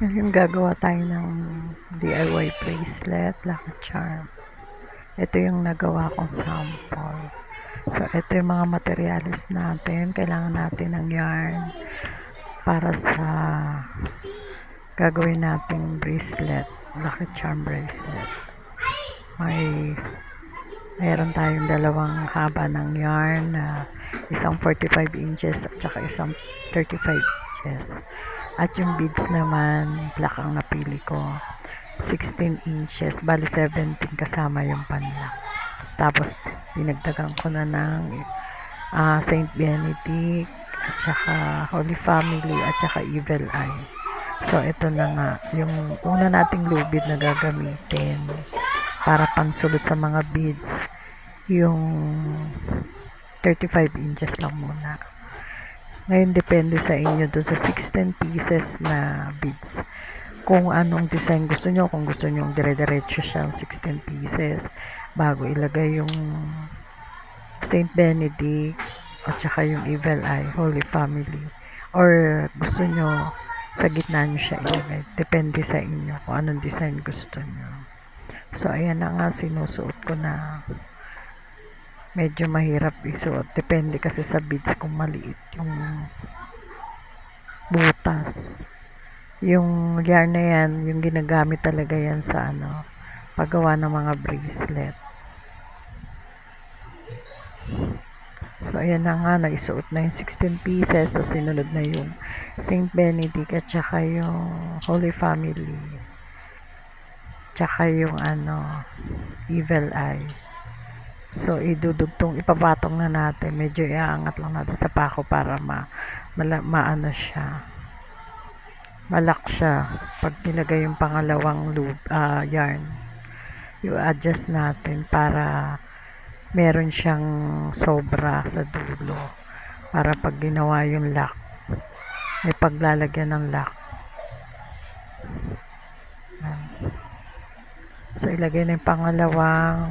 Ngayon gagawa tayo ng DIY bracelet, lucky charm. Ito yung nagawa kong sample. So, ito yung mga materials natin. Kailangan natin ng yarn para sa gagawin nating bracelet, lucky charm bracelet. Mayroon tayong dalawang haba ng yarn na isang 45 inches at saka isang 35 inches. At yung beads naman, black ang napili ko. 16 inches, bali 17 kasama yung panlock. Tapos, dinagdagan ko na ng Saint Benedict, at saka Holy Family, at saka Evil Eye. So, ito na nga, yung una nating lubid na gagamitin para pansulot sa mga beads, yung 35 inches lang muna. Ngayon, depende sa inyo doon sa 16 pieces na beads. Kung anong design gusto nyo, kung gusto nyo dire-diretso siyang 16 pieces, bago ilagay yung Saint Benedict, at saka yung Evil Eye, Holy Family. Or gusto nyo, sa gitna nyo siya ilagay. Depende sa inyo kung anong design gusto nyo. So, ayan na nga, sinusuot ko na. Medyo mahirap isuot. Depende kasi sa beads kung maliit yung butas. Yung yarn na yan, yung ginagamit talaga yan sa paggawa ng mga bracelet. So, ayan na nga, naisuot na yung 16 pieces. So, sinunod na yung Saint Benedict at saka yung Holy Family. Tsaka yung Evil Eye. So, ipapatong na natin. Medyo iaangat lang natin sa pako para maano siya. Malak siya. Pag nilagay yung pangalawang yarn, i-adjust natin para meron siyang sobra sa dulo. Para pag ginawa yung lock, may paglalagyan ng lock. So, ilagay na yung pangalawang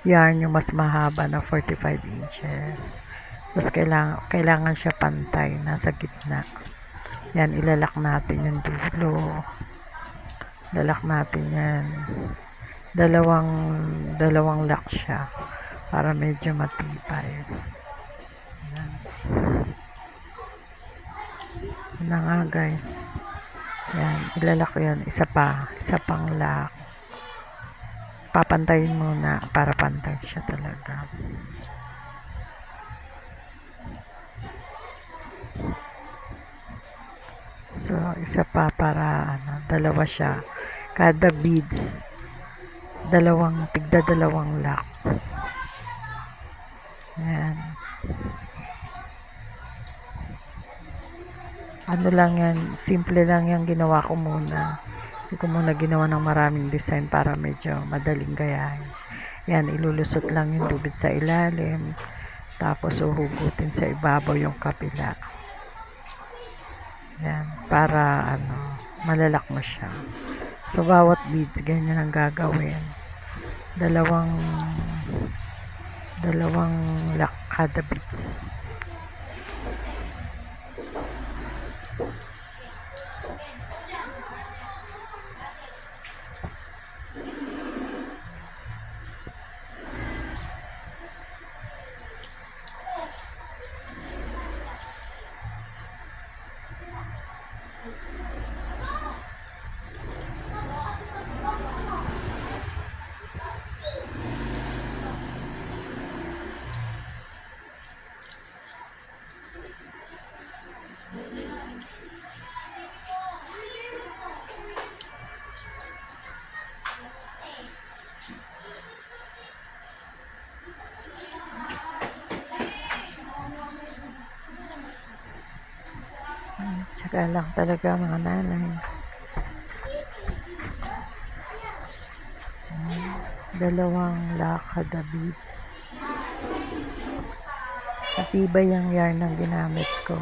yarn, yung mas mahaba na 45 inches. Tapos, kailangan siya pantay, nasa gitna. Yan, ilalak natin yung dulo. Lalak natin yan. Dalawang lock siya para medyo matibay. Yan. Yan na nga, guys. Yan, ilalak yan. Isa pang lock. Papantayin muna para pantay siya talaga. So, isa pa para dalawa siya. Kada beads, tigda dalawang lock. Ayan. Ano lang yan, simple lang yung ginawa ko muna. Hindi ko muna ginawa ng maraming design para medyo madaling gayahin. Yan, ilulusot lang yung lubid sa ilalim. Tapos, uhugutin sa ibabaw yung kapila. Yan, para malalak mo siya. So, bawat beads, ganyan ang gagawin. Dalawang lock kada beads. Tsaka lang talaga mga nanay. Dalawang lock kada beads. Matibay yung yarn na ginamit ko.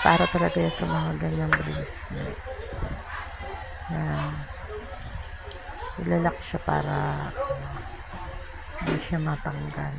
Para talaga yan sa mga ganyang bracelet. Yan. Ilalak siya para hindi siya matanggal.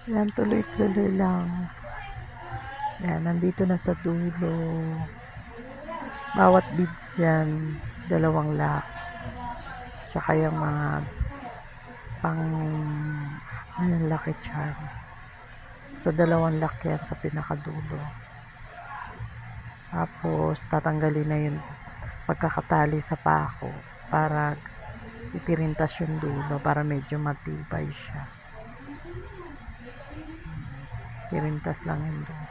Yan, tuloy-tuloy lang. Yan, nandito na sa dulo. Bawat beads yan, 2 lock. Tsaka yung mga pang lucky charm. So, 2 lock yan sa pinakadulo. Tapos, tatanggalin na yung pagkakatali sa pako para ipirintas yung dulo para medyo matibay siya. Pirintas lang yung dulo.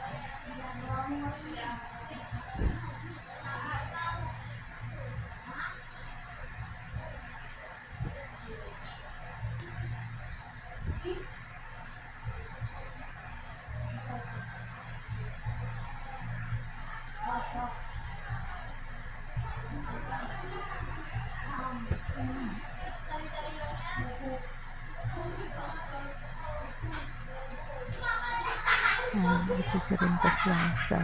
Ipisirintas lang siya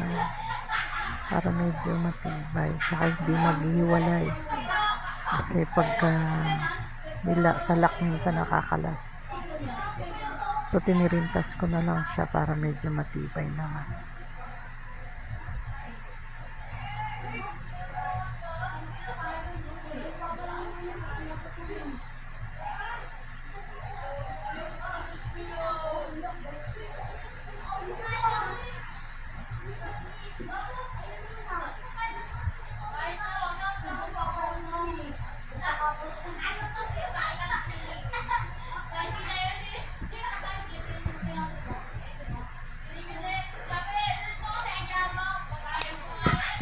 para medyo matibay saka hindi maghiwalay kasi pagka sa lock minsan nakakalas, so tinirintas ko na lang siya para medyo matibay naman.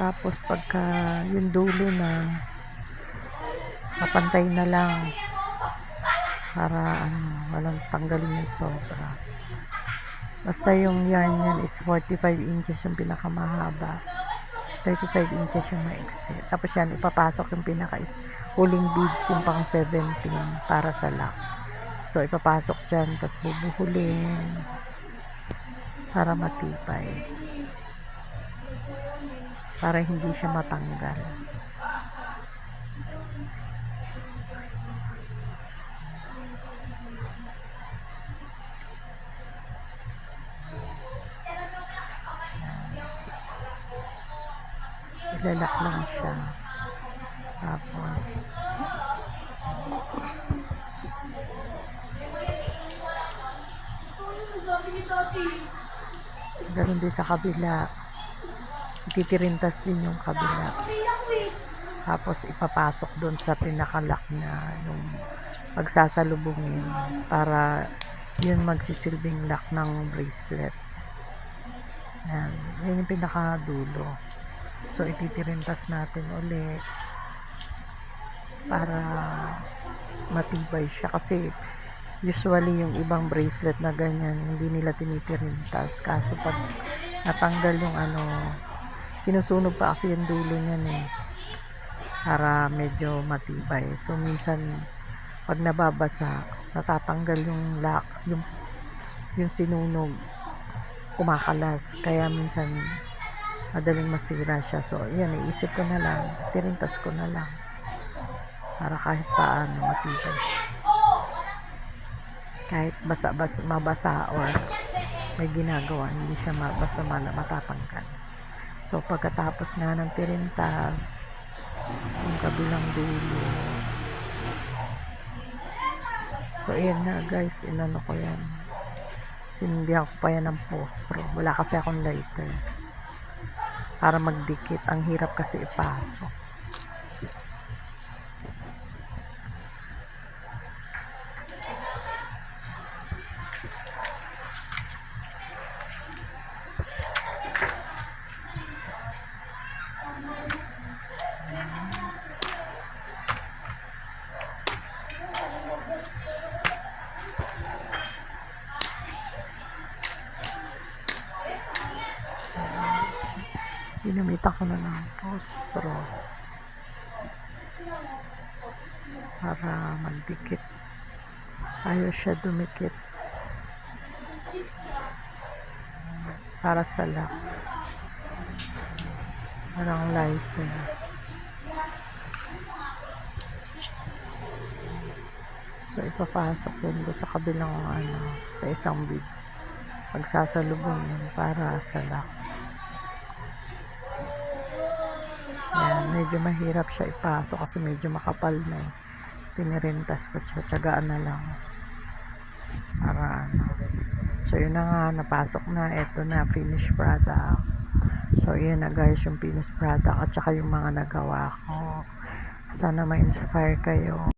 Tapos pagka yung dulo na papantay na lang para walang tanggalin yung sobra. Basta yung yarn yan is 45 inches yung pinakamahaba, 35 inches yung maiksi. Tapos yan ipapasok yung huling beads yung pang 17 para sa lock. So ipapasok dyan, tapos bubuhulin para matibay, para hindi siya matanggal. Ilalak lang siya. Tapos ganun din sa kabila, itipirintas din yung kabila. Tapos ipapasok doon sa pinakalock na yung pagsasalubungin para yun magsisilbing lock ng bracelet. Yan, yan yung pinakadulo. So itipirintas natin ulit para matibay siya kasi usually yung ibang bracelet na ganyan hindi nila tinipirintas, kaso pag natanggal yung sinusunog pa kasi yung dulo niyan para medyo matibay. So minsan pag nababasa, natatanggal yung lock, yung sinunog, kumakalas, kaya minsan madaling masira siya. So yan, iisip ko na lang, pirintas ko na lang para kahit paano matibay, kahit mabasa or may ginagawa, hindi siya matatanggal. So pagkatapos nga ng pirintas yung kabilang dulo, so ayan na guys, inano ko yan, sinundihan ko pa yan ng pospro, wala kasi akong lighter para magdikit, ang hirap kasi ipasok. Ginamitan ko na ng pospro para magdikit, ayaw siya dumikit para sa lock. Parang lighter. So ipapasok yun sa kabilang sa isang beads pagsasalubong yun para sa lock. Yan, medyo mahirap siya ipasok kasi medyo makapal na eh. Pinirintas ko, tsagaan na lang para ano. So yun na nga, napasok na, eto na, finished product. So yun na guys, yung finished product at saka yung mga nagawa ko. Sana ma-inspire kayo.